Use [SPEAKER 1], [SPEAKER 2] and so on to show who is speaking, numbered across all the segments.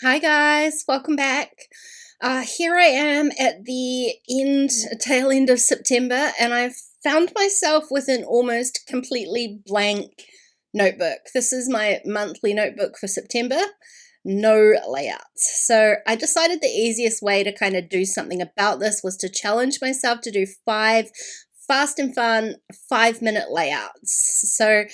[SPEAKER 1] Hi guys, welcome back. Here I am at the tail end of September, and I've found myself with an almost completely blank notebook. This is my monthly notebook for September, no layouts. So I decided the easiest way to kind of do something about this was to challenge myself to do 5 fast and fun 5-minute layouts. So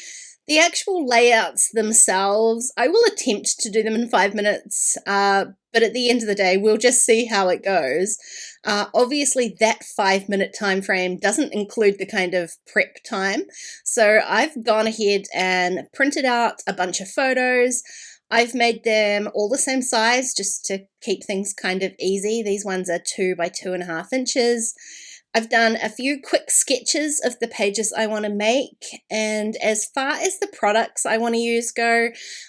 [SPEAKER 1] the actual layouts themselves, I will attempt to do them in 5 minutes, but at the end of the day, we'll just see how it goes. Obviously, that 5-minute time frame doesn't include the kind of prep time. So I've gone ahead and printed out a bunch of photos. I've made them all the same size just to keep things kind of easy. These ones are 2 by 2.5 inches. I've done a few quick sketches of the pages I want to make, and as far as the products I want to use go,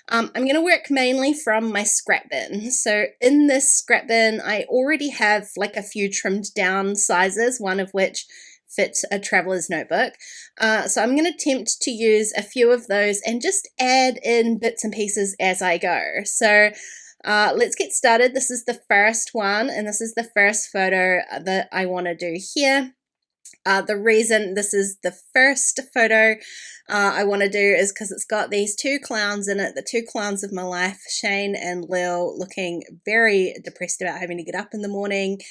[SPEAKER 1] I'm going to work mainly from my scrap bin. So in this scrap bin, I already have like a few trimmed down sizes, one of which fits a traveler's notebook. So I'm going to attempt to use a few of those and just add in bits and pieces as I go. So let's get started. This is the first one, and this is the first photo that I want to do here. The reason this is the first photo I want to do is because it's got these 2 clowns in it, the 2 clowns of my life, Shane and Lil, looking very depressed about having to get up in the morning.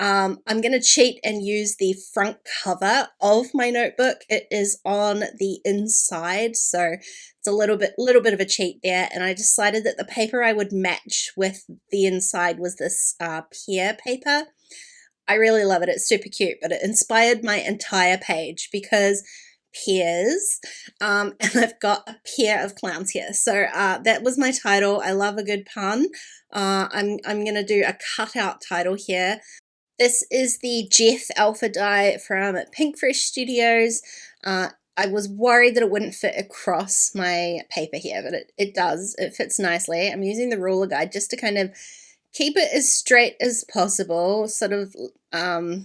[SPEAKER 1] I'm going to cheat and use the front cover of my notebook. It is on the inside, so it's a little bit of a cheat there, and I decided that the paper I would match with the inside was this pear paper. I really love it. It's super cute, but it inspired my entire page because pears, and I've got a pair of clowns here. So that was my title. I love a good pun. I'm going to do a cutout title here. This is the Jeff Alpha die from Pink Fresh Studios. I was worried that it wouldn't fit across my paper here, but it does. It fits nicely. I'm using the ruler guide just to kind of keep it as straight as possible, sort of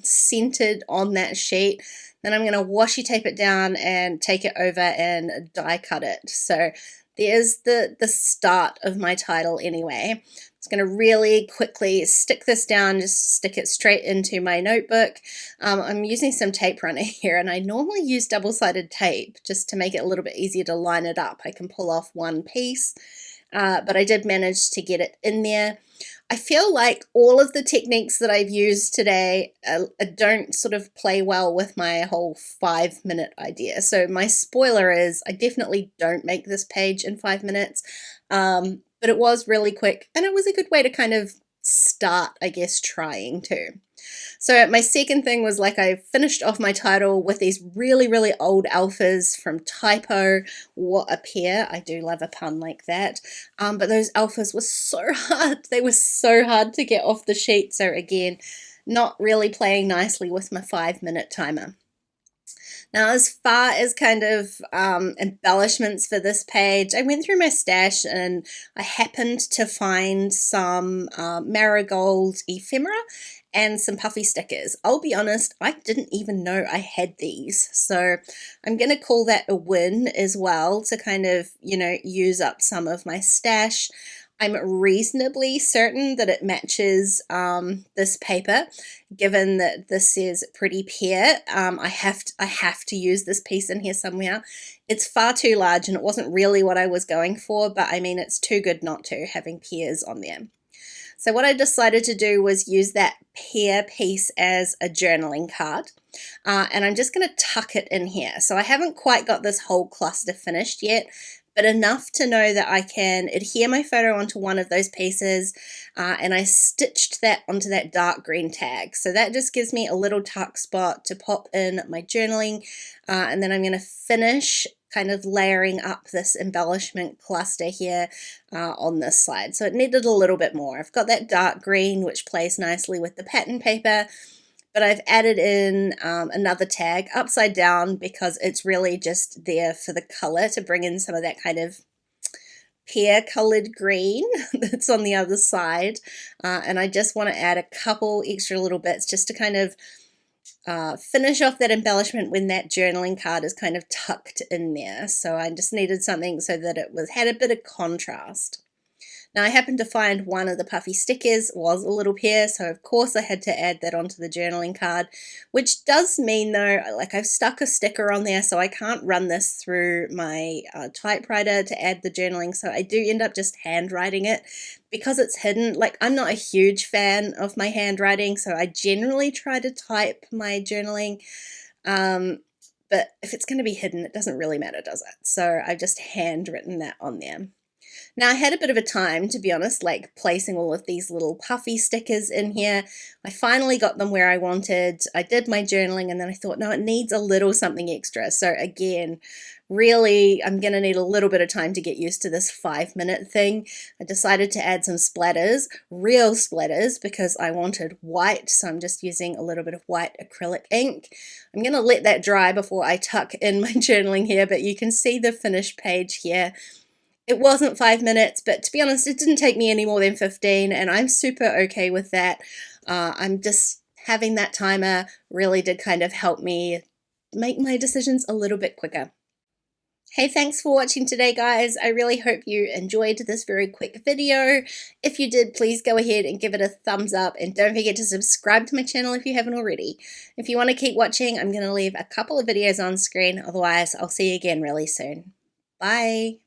[SPEAKER 1] centered on that sheet. Then I'm going to washi tape it down and take it over and die cut it. So there's the start of my title anyway. I'm going to really quickly stick this down, just stick it straight into my notebook. I'm using some tape runner here, and I normally use double-sided tape just to make it a little bit easier to line it up. I can pull off one piece, but I did manage to get it in there. I feel like all of the techniques that I've used today don't sort of play well with my whole 5-minute idea. So my spoiler is I definitely don't make this page in 5 minutes, but it was really quick, and it was a good way to kind of start, I guess, trying to. So my second thing was, like, I finished off my title with these really, really old alphas from Typo. What a pair. I do love a pun like that. But those alphas were so hard. They were so hard to get off the sheet. So again, not really playing nicely with my 5-minute timer. Now, as far as kind of embellishments for this page, I went through my stash and I happened to find some marigold ephemera and some puffy stickers. I'll be honest, I didn't even know I had these. So I'm going to call that a win as well, to kind of, use up some of my stash. I'm reasonably certain that it matches this paper, given that this says pretty pear. I have to use this piece in here somewhere. It's far too large, and it wasn't really what I was going for, but I mean, it's too good not to, having pears on there. So what I decided to do was use that pear piece as a journaling card, and I'm just going to tuck it in here. So I haven't quite got this whole cluster finished yet, but enough to know that I can adhere my photo onto one of those pieces, and I stitched that onto that dark green tag. So that just gives me a little tuck spot to pop in my journaling, and then I'm going to finish kind of layering up this embellishment cluster here on this side. So it needed a little bit more. I've got that dark green, which plays nicely with the pattern paper, but I've added in another tag upside down because it's really just there for the color, to bring in some of that kind of pear colored green that's on the other side. And I just want to add a couple extra little bits just to kind of finish off that embellishment when that journaling card is kind of tucked in there. So I just needed something so that it had a bit of contrast. Now I happened to find one of the puffy stickers was a little pair, so of course I had to add that onto the journaling card, which does mean though, like I've stuck a sticker on there so I can't run this through my typewriter to add the journaling, so I do end up just handwriting it because it's hidden. Like I'm not a huge fan of my handwriting, so I generally try to type my journaling, but if it's going to be hidden, it doesn't really matter, does it? So I've just handwritten that on there. Now I had a bit of a time, to be honest, like placing all of these little puffy stickers in here. I finally got them where I wanted. I did my journaling and then I thought, no, it needs a little something extra. So again, really, I'm going to need a little bit of time to get used to this 5-minute thing. I decided to add some splatters, real splatters, because I wanted white. So I'm just using a little bit of white acrylic ink. I'm going to let that dry before I tuck in my journaling here, but you can see the finished page here. It wasn't 5 minutes, but to be honest, it didn't take me any more than 15, and I'm super okay with that. I'm just having that timer really did kind of help me make my decisions a little bit quicker. Hey, thanks for watching today, guys. I really hope you enjoyed this very quick video. If you did, please go ahead and give it a thumbs up, and don't forget to subscribe to my channel if you haven't already. If you want to keep watching, I'm going to leave a couple of videos on screen. Otherwise, I'll see you again really soon. Bye.